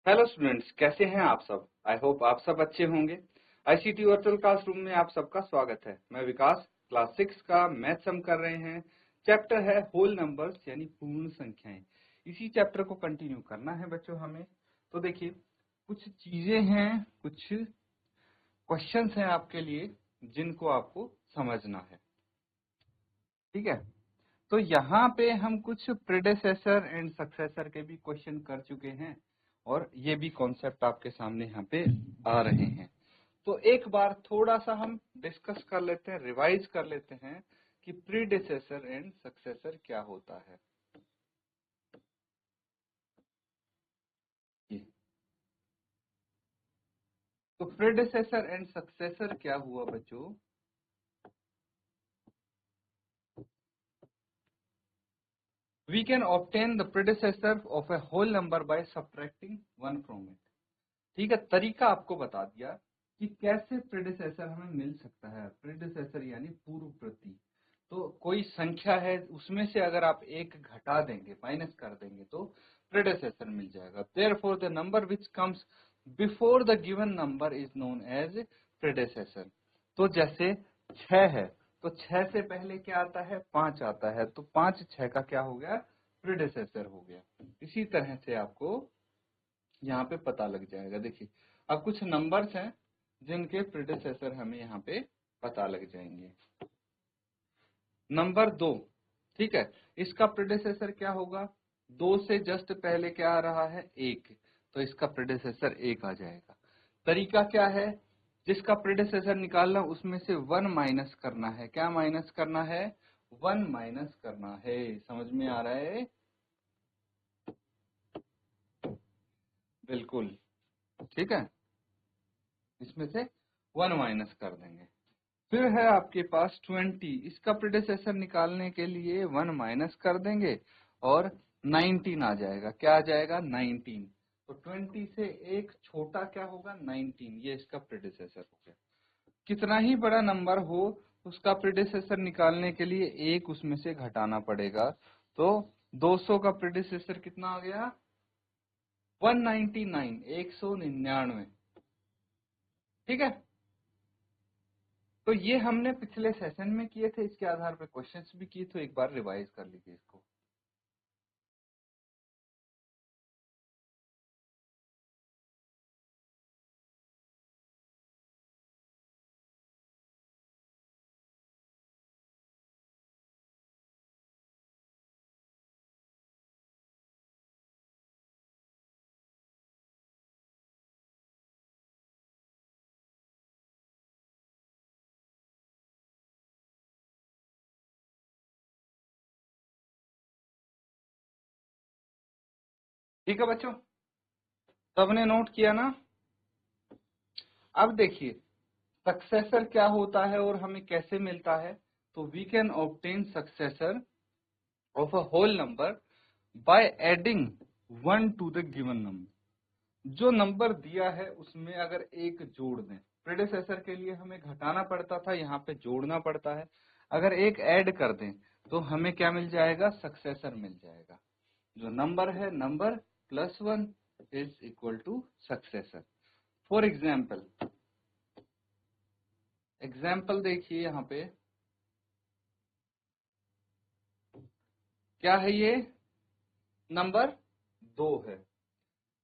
Hello students, कैसे हैं आप सब। आई होप आप सब अच्छे होंगे। आईसीटी वर्चुअल क्लासरूम में आप सबका स्वागत है। मैं विकास, क्लास 6 का मैथ्स हम कर रहे हैं। चैप्टर है होल नंबर्स यानी पूर्ण संख्याएं। इसी चैप्टर को कंटिन्यू करना है बच्चों हमें। तो देखिए, कुछ चीजें हैं, कुछ क्वेश्चंस हैं आपके लिए जिनको आपको समझना है। ठीक है, तो यहाँ पे हम कुछ प्रेडेसेसर एंड सक्सेसर के भी क्वेश्चन कर चुके हैं और ये भी कॉन्सेप्ट आपके सामने यहाँ पे आ रहे हैं। तो एक बार थोड़ा सा हम डिस्कस कर लेते हैं, रिवाइज कर लेते हैं कि प्रीडेसेसर एंड सक्सेसर क्या होता है। तो प्रीडेसेसर एंड सक्सेसर क्या हुआ बच्चों। We can obtain the predecessor of a whole number by subtracting one from it। ठीक है, तरीका आपको बता दिया कि कैसे प्रेडिसेसर हमें मिल सकता है। प्रेडिसेसर यानी पूर्व प्रति। तो कोई संख्या है, उसमें से अगर आप एक घटा देंगे, माइनस कर देंगे, तो प्रेडिसेसर मिल जाएगा। Therefore the number which comes before the given number is known as predecessor. तो जैसे 6 है, तो 6 से पहले क्या आता है, 5 आता है, तो 5 6 का क्या हो गया, प्रेडिसेसर हो गया। इसी तरह से आपको यहाँ पे पता लग जाएगा। देखिए, अब कुछ नंबर्स हैं जिनके प्रेडिसेसर हमें यहाँ पे पता लग जाएंगे। नंबर 2, ठीक है, इसका प्रेडिसेसर क्या होगा। 2 से जस्ट पहले क्या आ रहा है, 1, तो इसका प्रेडिसेसर 1 आ जाएगा। तरीका क्या है, जिसका प्रेडिसेसर निकालना उसमें से 1 माइनस करना है। क्या माइनस करना है, 1 माइनस करना है। समझ में आ रहा है, बिल्कुल ठीक है। इसमें से 1 माइनस कर देंगे। फिर है आपके पास 20, इसका प्रेडिसेसर निकालने के लिए 1 माइनस कर देंगे और 19 आ जाएगा। क्या आ जाएगा, 19। तो 20 से एक छोटा क्या होगा, 19। ये इसका प्रेडिसेसर हो गया। कितना ही बड़ा नंबर हो, उसका प्रेडिसेसर निकालने के लिए एक उसमें से घटाना पड़ेगा। तो 200 का प्रेडिसेसर कितना आ गया, 199, 199। ठीक है, तो ये हमने पिछले सेशन में किए थे, इसके आधार पर क्वेश्चंस भी किए, तो एक बार रिवाइज कर लीजिए इसको। ठीक है बच्चों, सबने नोट किया ना। अब देखिए, सक्सेसर क्या होता है और हमें कैसे मिलता है। तो we can obtain successor of a whole number by adding 1 to the given number. जो नंबर दिया है उसमें अगर एक जोड़ दें, प्रेडिसेसर के लिए हमें घटाना पड़ता था, यहाँ पे जोड़ना पड़ता है। अगर एक ऐड कर दें तो हमें क्या मिल जाएगा, सक्सेसर मिल जाएगा। जो नंबर है, number plus 1 is equal to successor. For example देखिए, यहाँ पे क्या है, ये नंबर 2 है।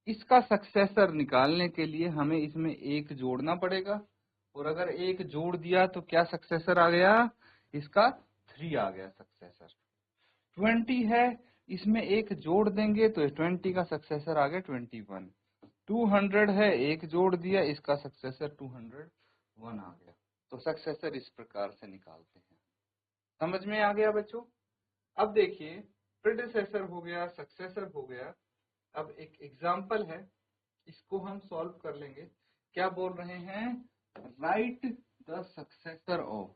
इसका सक्सेसर निकालने के लिए हमें इसमें एक जोड़ना पड़ेगा, और अगर एक जोड़ दिया तो क्या सक्सेसर आ गया, इसका 3 आ गया सक्सेसर। 20 है, इसमें एक जोड़ देंगे तो 20 का सक्सेसर आ गया 21। 200 है, एक जोड़ दिया, इसका सक्सेसर 201 आ गया। तो सक्सेसर इस प्रकार से निकालते हैं। समझ में आ गया बच्चों। अब देखिए, प्रेडिसेसर हो गया, सक्सेसर हो गया। अब एक एग्जाम्पल है, इसको हम सॉल्व कर लेंगे। क्या बोल रहे हैं, राइट द सक्सेसर ऑफ।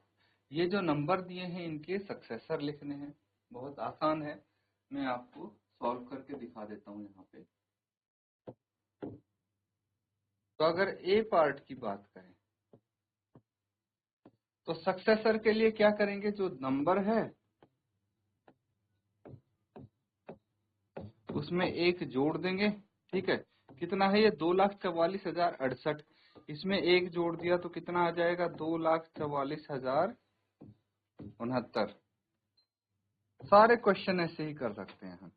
ये जो नंबर दिए हैं इनके सक्सेसर लिखने हैं। बहुत आसान है, मैं आपको सॉल्व करके दिखा देता हूं यहाँ पे। तो अगर ए पार्ट की बात करें तो सक्सेसर के लिए क्या करेंगे, जो नंबर है उसमें एक जोड़ देंगे। ठीक है, कितना है ये 2,44,068। इसमें एक जोड़ दिया तो कितना आ जाएगा 2,44,069। सारे क्वेश्चन ऐसे ही कर सकते हैं हम।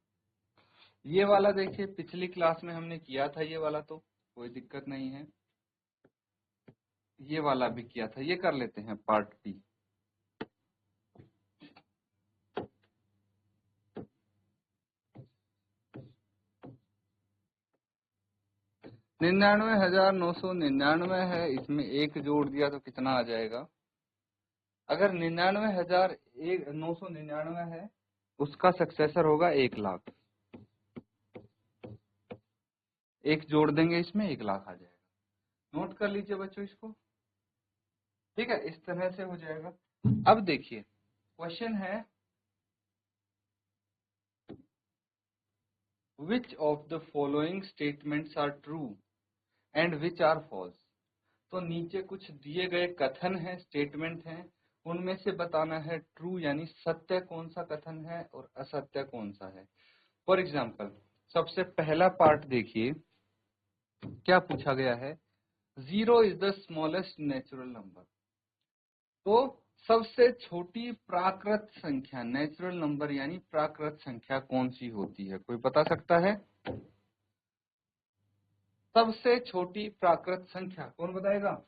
ये वाला देखिए पिछली क्लास में हमने किया था, ये वाला तो कोई दिक्कत नहीं है। ये वाला भी किया था, ये कर लेते हैं पार्ट बी। $99,999 है, इसमें एक जोड़ दिया तो कितना आ जाएगा। अगर 99,999 है, उसका सक्सेसर होगा 1,00,000। एक जोड़ देंगे इसमें 1,00,000 आ जाएगा। नोट कर लीजिए बच्चों इसको, ठीक है, इस तरह से हो जाएगा। अब देखिए क्वेश्चन है, which of the following statements are true and which are false. तो नीचे कुछ दिए गए कथन है, स्टेटमेंट हैं, उनमें से बताना है ट्रू यानी सत्य कौन सा कथन है और असत्य कौन सा है। फॉर एग्जाम्पल सबसे पहला पार्ट देखिए, क्या पूछा गया है, 0 is the smallest natural number. तो सबसे छोटी प्राकृत संख्या, नेचुरल नंबर यानी प्राकृत संख्या कौन सी होती है, कोई बता सकता है। सबसे छोटी प्राकृत संख्या कौन बताएगा।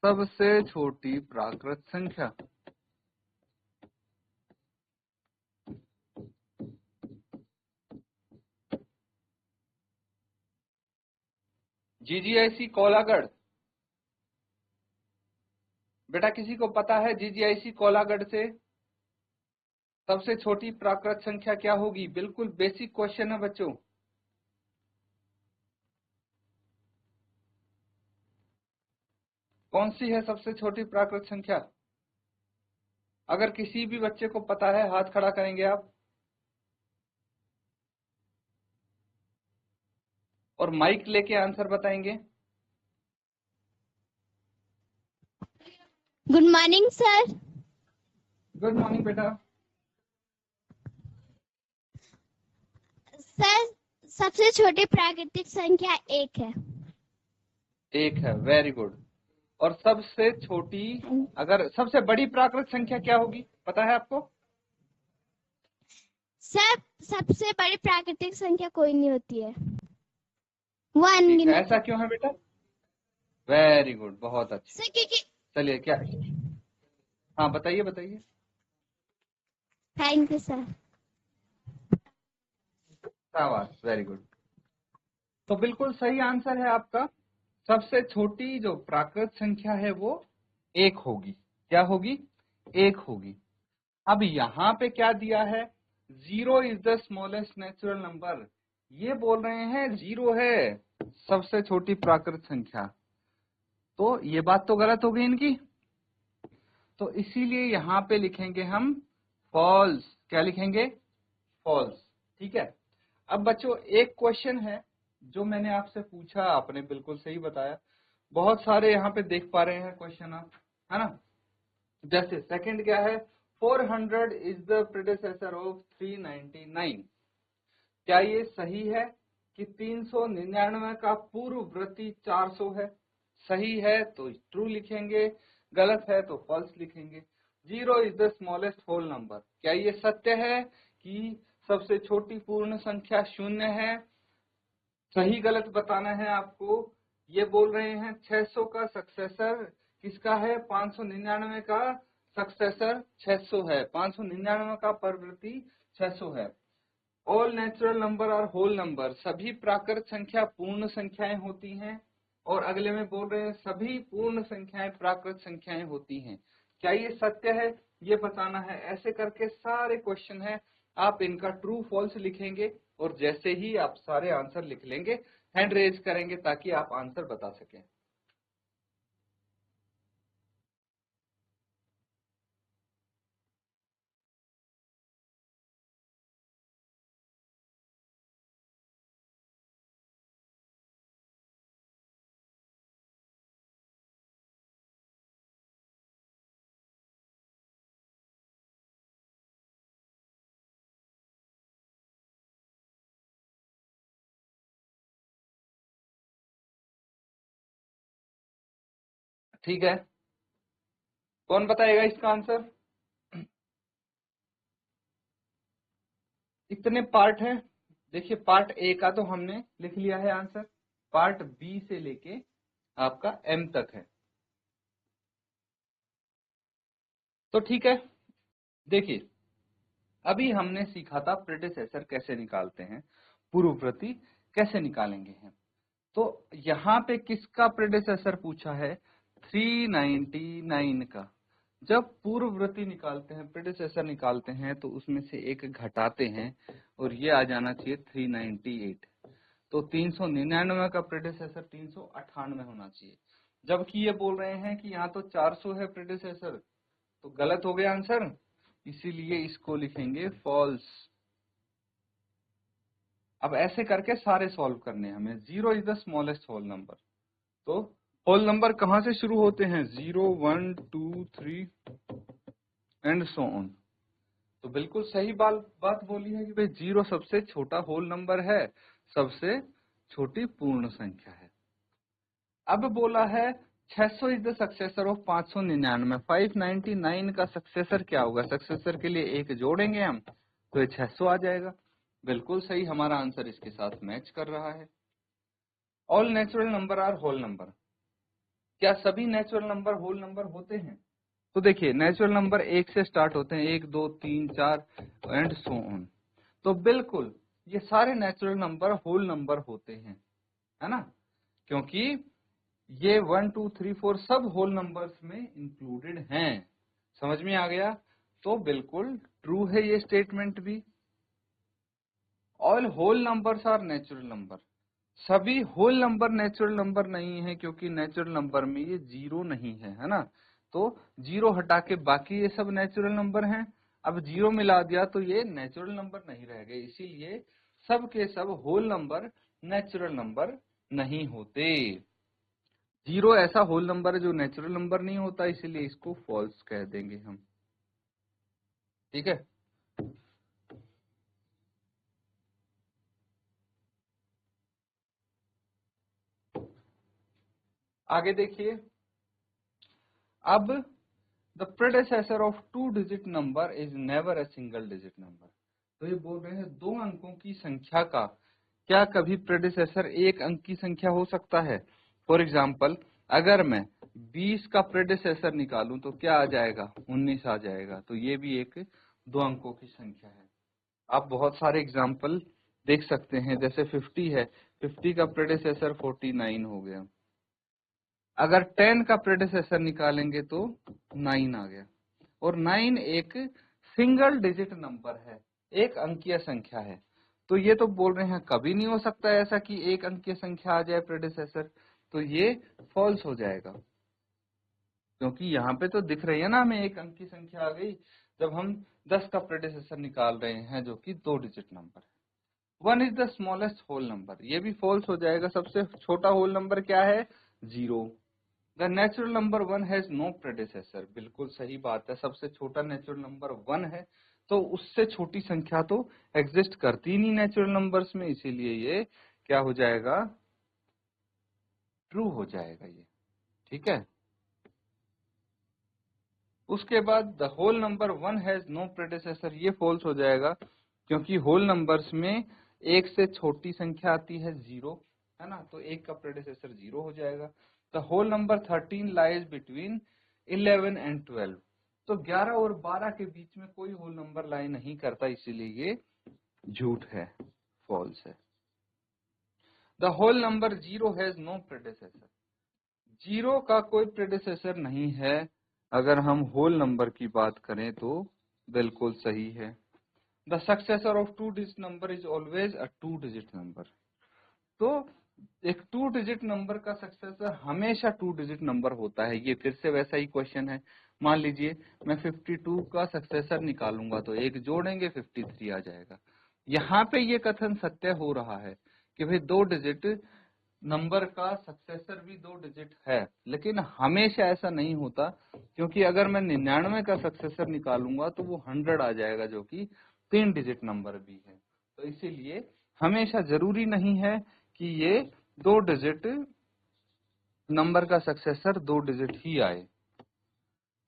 सबसे छोटी प्राकृत संख्या, जीजीआईसी कोलागढ़। बेटा किसी को पता है जीजीआईसी कोलागढ़ से सबसे छोटी प्राकृत संख्या क्या होगी। बिल्कुल बेसिक क्वेश्चन है बच्चों। कौन सी है सबसे छोटी प्राकृत संख्या। अगर किसी भी बच्चे को पता है हाथ खड़ा करेंगे आप, और माइक लेके आंसर बताएंगे। Good morning sir. Good morning बेटा। सर सबसे छोटी प्राकृतिक संख्या 1 है। 1 है, वेरी गुड। और सबसे छोटी, अगर सबसे बड़ी प्राकृत संख्या क्या होगी पता है आपको। सर सबसे बड़ी प्राकृतिक संख्या कोई नहीं होती है, वो ठीक है, अनगिनत ऐसा क्यों है बेटा। वेरी गुड, बहुत अच्छे। सर क्योंकि। चलिए क्या, हाँ बताइए बताइए। Thank you sir. शाबाश, वेरी गुड। तो बिल्कुल सही आंसर है आपका। सबसे छोटी जो प्राकृत संख्या है वो 1 होगी। क्या होगी, 1 होगी। अब यहाँ पे क्या दिया है, 0 is the smallest natural number. ये बोल रहे हैं 0 है सबसे छोटी प्राकृत संख्या, तो ये बात तो गलत हो गई इनकी। तो इसीलिए यहाँ पे लिखेंगे हम फॉल्स। क्या लिखेंगे, फॉल्स। ठीक है। अब बच्चों एक क्वेश्चन है जो मैंने आपसे पूछा, आपने बिल्कुल सही बताया। बहुत सारे यहाँ पे देख पा रहे हैं क्वेश्चन आप, है ना। जैसे सेकंड क्या है, 400 इज द प्रेडेसेसर ऑफ 399। क्या ये सही है कि 399 का पूर्ववर्ती 400 है। सही है तो ट्रू लिखेंगे, गलत है तो फॉल्स लिखेंगे। 0 is the smallest whole number. क्या ये सत्य है कि सबसे छोटी पूर्ण संख्या 0 है। सही गलत बताना है आपको। ये बोल रहे हैं 600 का सक्सेसर किसका है, 599 का सक्सेसर 600 है, 599 का परवर्ती 600 है। ऑल नेचुरल नंबर और होल नंबर, सभी प्राकृत संख्या पूर्ण संख्याएं होती हैं। और अगले में बोल रहे हैं सभी पूर्ण संख्याएं प्राकृत संख्याएं होती हैं। क्या ये सत्य है, ये बताना है। ऐसे करके सारे क्वेश्चन है, आप इनका ट्रू फॉल्स लिखेंगे और जैसे ही आप सारे आंसर लिख लेंगे हैंड रेज करेंगे ताकि आप आंसर बता सकें। ठीक है, कौन बताएगा इसका आंसर? इतने पार्ट हैं। देखिए पार्ट ए का तो हमने लिख लिया है आंसर, पार्ट बी से लेके आपका एम तक है। तो ठीक है, देखिए अभी हमने सीखा था प्रेडिसेसर कैसे निकालते हैं, पूर्ववर्ती कैसे निकालेंगे हैं। तो यहाँ पे किसका प्रेडिसेसर पूछा है? 399 का। जब पूर्ववर्ती निकालते हैं, प्रेडिसेसर निकालते हैं, तो उसमें से एक घटाते हैं और ये आ जाना चाहिए 398। तो 399 का प्रेडिसेसर 398 होना चाहिए। जबकि ये बोल रहे हैं कि यहाँ तो 400 है प्रेडिसेसर, तो गलत हो गया आंसर, इसीलिए इसको लिखेंगे फॉल्स। अब ऐसे करके सारे सॉल्व करने हैं हमें। 0 is the smallest whole number. तो होल नंबर कहां से शुरू होते हैं? 0, 1, 2, 3 एंड सो ऑन। तो बिल्कुल सही बात बोली है कि भाई 0 सबसे छोटा होल नंबर है, सबसे छोटी पूर्ण संख्या है। अब बोला है 600 इज द सक्सेसर ऑफ 599। 599 का सक्सेसर क्या होगा? सक्सेसर के लिए एक जोड़ेंगे हम तो ये 600 आ जाएगा। बिल्कुल सही, हमारा आंसर इसके साथ मैच कर रहा है। All natural number are whole number. क्या सभी नेचुरल नंबर होल नंबर होते हैं? तो देखिए नेचुरल नंबर 1 से स्टार्ट होते हैं, 1, 2, 3, 4 एंड सो ऑन। तो बिल्कुल ये सारे नेचुरल नंबर होल नंबर होते हैं, है ना, क्योंकि ये 1, 2, 3, 4 सब होल नंबर्स में इंक्लूडेड हैं। समझ में आ गया? तो बिल्कुल ट्रू है ये स्टेटमेंट भी। All whole numbers are natural number. सभी होल नंबर नेचुरल नंबर नहीं है, क्योंकि नेचुरल नंबर में ये 0 नहीं है ना। तो 0 हटा के बाकी ये सब नेचुरल नंबर हैं। अब 0 मिला दिया तो ये नेचुरल नंबर नहीं रह गए, इसीलिए सब के सब होल नंबर नेचुरल नंबर नहीं होते। 0 ऐसा होल नंबर है जो नेचुरल नंबर नहीं होता, इसीलिए इसको फॉल्स कह देंगे हम। ठीक है, आगे देखिए। अब the प्रेडेसेसर of 2 digit number is never a single digit number. तो ये बोल रहे हैं 2 अंकों की संख्या का क्या कभी प्रेडेसेसर 1 अंक की संख्या हो सकता है? फॉर एग्जाम्पल अगर मैं 20 का प्रेडेसेसर निकालूं तो क्या आ जाएगा? 19 आ जाएगा। तो ये भी एक 2 अंकों की संख्या है। आप बहुत सारे एग्जाम्पल देख सकते हैं, जैसे 50 है, 50 का प्रेडेसेसर 49 हो गया। अगर 10 का प्रेडेसेसर निकालेंगे तो 9 आ गया। और 9 एक सिंगल डिजिट नंबर है, एक अंकीय संख्या है। तो ये तो बोल रहे हैं कभी नहीं हो सकता ऐसा कि एक अंकीय संख्या आ जाए प्रेडेसेसर, तो ये फॉल्स हो जाएगा, क्योंकि यहाँ पे तो दिख रही है ना हमें एक अंक की संख्या आ गई जब हम 10 का प्रेडेसेसर निकाल रहे हैं जो कि 2 डिजिट नंबर है। 1 is the smallest whole number, ये भी फॉल्स हो जाएगा। सबसे छोटा होल नंबर क्या है? 0। The natural number 1 has no predecessor. बिल्कुल सही बात है, सबसे छोटा नेचुरल नंबर 1 है, तो उससे छोटी संख्या तो एग्जिस्ट करती नहीं नेचुरल नंबर्स में, इसीलिए ये क्या हो जाएगा? ट्रू हो जाएगा ये। ठीक है, उसके बाद the whole number 1 has no predecessor, ये फॉल्स हो जाएगा, क्योंकि होल नंबर्स में एक से छोटी संख्या आती है 0, है ना, तो एक का प्रेडेसेसर 0 हो जाएगा। The whole number 13 lies between 11 and 12। तो 11 और 12 के बीच में कोई होल नंबर लाई नहीं करता, इसीलिए ये झूठ है, फॉल्स है। The whole number 0 has no predecessor. 0 का कोई प्रेडेसेसर नहीं है अगर हम होल नंबर की बात करें तो बिल्कुल सही है। The successor of 2 digit number is always a 2 digit number. तो एक 2 डिजिट नंबर का सक्सेसर हमेशा 2 डिजिट नंबर होता है। ये फिर से वैसा ही क्वेश्चन है। मान लीजिए मैं 52 का सक्सेसर निकालूंगा तो एक जोड़ेंगे 53 आ जाएगा। यहाँ पे ये कथन सत्य हो रहा है कि भाई 2 डिजिट नंबर का सक्सेसर भी 2 डिजिट है, लेकिन हमेशा ऐसा नहीं होता, क्योंकि अगर मैं 99 का सक्सेसर निकालूंगा तो वो 100 आ जाएगा, जो कि 3 डिजिट नंबर भी है। तो इसीलिए हमेशा जरूरी नहीं है कि ये 2 डिजिट नंबर का सक्सेसर 2 डिजिट ही आए।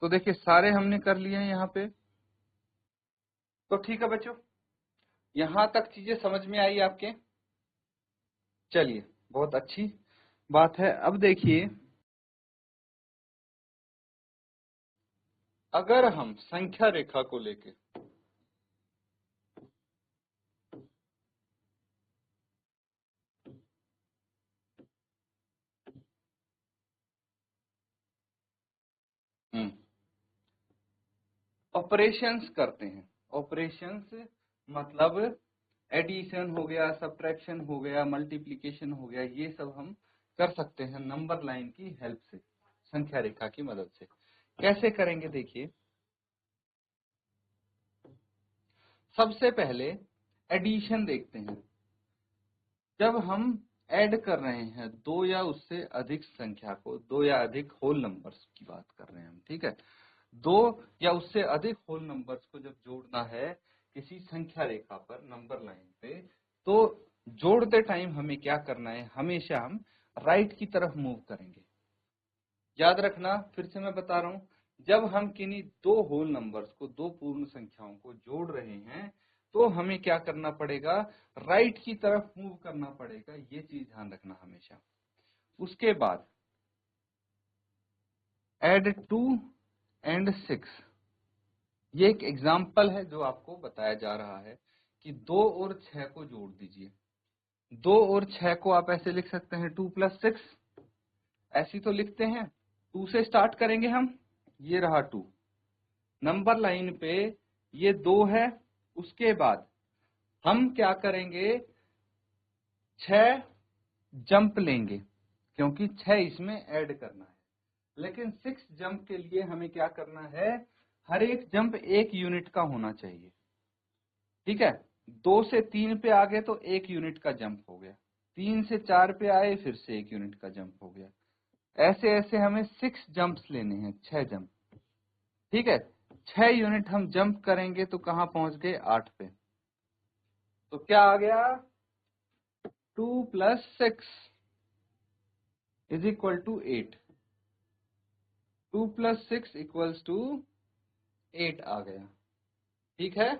तो देखिए सारे हमने कर लिए हैं यहाँ पे। तो ठीक है बच्चों, यहां तक चीजें समझ में आई आपके? चलिए, बहुत अच्छी बात है। अब देखिए, अगर हम संख्या रेखा को लेके ऑपरेशंस करते हैं, ऑपरेशंस मतलब एडिशन हो गया, सब्ट्रैक्शन हो गया, मल्टीप्लिकेशन हो गया, ये सब हम कर सकते हैं नंबर लाइन की हेल्प से, संख्या रेखा की मदद से। कैसे करेंगे देखिए, सबसे पहले एडिशन देखते हैं। जब हम ऐड कर रहे हैं दो या उससे अधिक संख्या को, दो या अधिक होल नंबर्स की बात कर रहे हैं हम, ठीक है, दो या उससे अधिक होल नंबर्स को जब जोड़ना है किसी संख्या रेखा पर, नंबर लाइन पे, तो जोड़ते टाइम हमें क्या करना है, हमेशा हम राइट की तरफ मूव करेंगे। याद रखना, फिर से मैं बता रहा हूं, जब हम किन्हीं दो होल नंबर्स को, दो पूर्ण संख्याओं को जोड़ रहे हैं, तो हमें क्या करना पड़ेगा, राइट की तरफ मूव करना पड़ेगा, ये चीज ध्यान रखना हमेशा। उसके बाद एड 2 एंड 6, ये एक एग्जाम्पल है जो आपको बताया जा रहा है कि 2 और 6 को जोड़ दीजिए। 2 और 6 को आप ऐसे लिख सकते हैं 2 + 6, ऐसी तो लिखते हैं। 2 से स्टार्ट करेंगे हम, ये रहा 2, नंबर लाइन पे ये 2 है। उसके बाद हम क्या करेंगे, 6 जंप लेंगे, क्योंकि 6 इसमें ऐड करना है। लेकिन 6 जंप के लिए हमें क्या करना है, हर एक जंप 1 यूनिट का होना चाहिए, ठीक है। 2 से 3 पे आ गए तो 1 यूनिट का जंप हो गया, 3 से 4 पे आए फिर से 1 यूनिट का जंप हो गया। ऐसे ऐसे हमें 6 जंप्स लेने हैं, 6 जंप, ठीक है। 6 यूनिट हम जंप करेंगे तो कहां पहुंच गए, 8 पे। तो क्या आ गया, 2 + 6 = 8। 2 + 6 = 8 आ गया, ठीक है।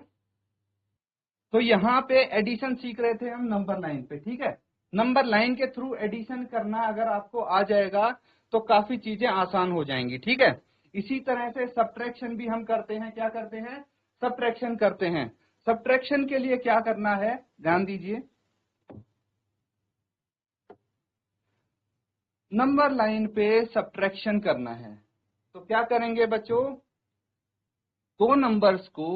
तो यहाँ पे एडिशन सीख रहे थे हम नंबर लाइन पे, ठीक है। नंबर लाइन के थ्रू एडिशन करना अगर आपको आ जाएगा तो काफी चीजें आसान हो जाएंगी, ठीक है। इसी तरह से सब्ट्रैक्शन भी हम करते हैं, क्या करते हैं, सब्ट्रैक्शन करते हैं। सब्ट्रैक्शन के लिए क्या करना है, ध्यान दीजिए, नंबर लाइन पे सब्ट्रैक्शन करना है तो क्या करेंगे बच्चों, दो नंबर्स को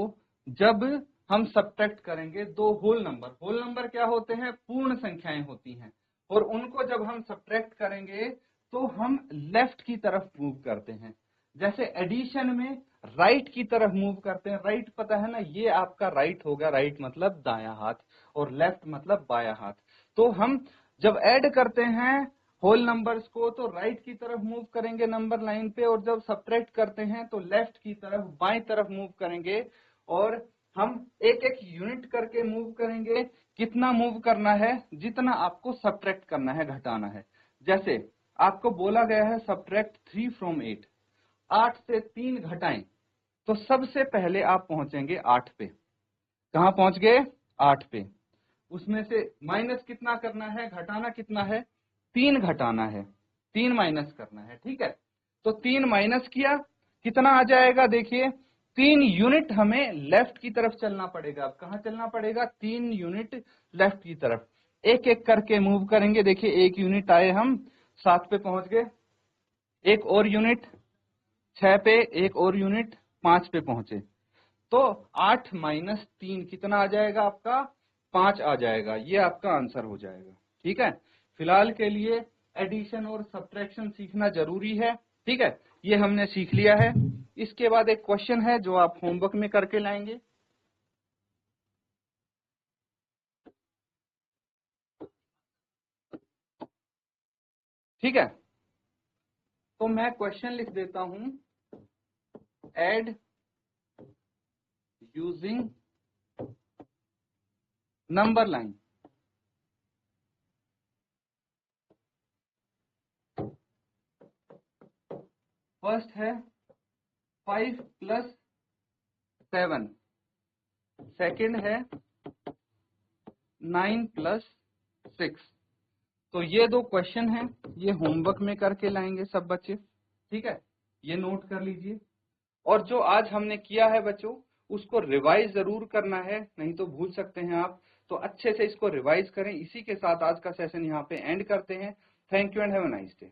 जब हम सब्ट्रैक्ट करेंगे, दो होल नंबर क्या होते हैं, पूर्ण संख्याएं होती हैं, और उनको जब हम सब्ट्रैक्ट करेंगे तो हम लेफ्ट की तरफ मूव करते हैं। जैसे एडिशन में राइट की तरफ मूव करते हैं, राइट पता है ना, ये आपका राइट हो गया, राइट मतलब दायां हाथ, और लेफ्ट मतलब बायां हाथ। तो हम जब ऐड करते हैं होल नंबर्स को तो राइट की तरफ मूव करेंगे नंबर लाइन पे, और जब सब्ट्रैक्ट करते हैं तो लेफ्ट की तरफ, बाएं तरफ मूव करेंगे, और हम एक एक यूनिट करके मूव करेंगे। कितना मूव करना है, जितना आपको सब्ट्रैक्ट करना है, घटाना है। जैसे आपको बोला गया है सब्ट्रैक्ट 3 फ्रॉम 8, 8 से 3 घटाएं, तो सबसे पहले आप पहुंचेंगे 8 पे। कहां पहुंच गए, 8 पे। उसमें से माइनस कितना करना है, घटाना कितना है, 3 घटाना है, 3 माइनस करना है, ठीक है। तो 3 माइनस किया, कितना आ जाएगा, देखिए 3 यूनिट हमें लेफ्ट की तरफ चलना पड़ेगा। अब कहां चलना पड़ेगा, 3 यूनिट लेफ्ट की तरफ। एक एक करके मूव करेंगे, देखिए 1 यूनिट आए, हम 7 पे पहुंच गए, एक और यूनिट 6 पे, एक और यूनिट 5 पे पहुंचे। तो 8 - 3 कितना आ जाएगा आपका, 5 आ जाएगा। ये आपका आंसर हो जाएगा, ठीक है। फिलहाल के लिए एडिशन और सब्ट्रैक्शन सीखना जरूरी है, ठीक है, ये हमने सीख लिया है। इसके बाद एक क्वेश्चन है जो आप होमवर्क में करके लाएंगे। ठीक है, तो मैं क्वेश्चन लिख देता हूं, add using number line. First है 5 + 7, सेकंड है 9 + 6। तो ये 2 क्वेश्चन हैं, ये होमवर्क में करके लाएंगे सब बच्चे, ठीक है, ये नोट कर लीजिए। और जो आज हमने किया है बच्चों, उसको रिवाइज जरूर करना है, नहीं तो भूल सकते हैं आप। तो अच्छे से इसको रिवाइज करें। इसी के साथ आज का सेशन यहाँ पे एंड करते हैं। Thank you and have a nice day.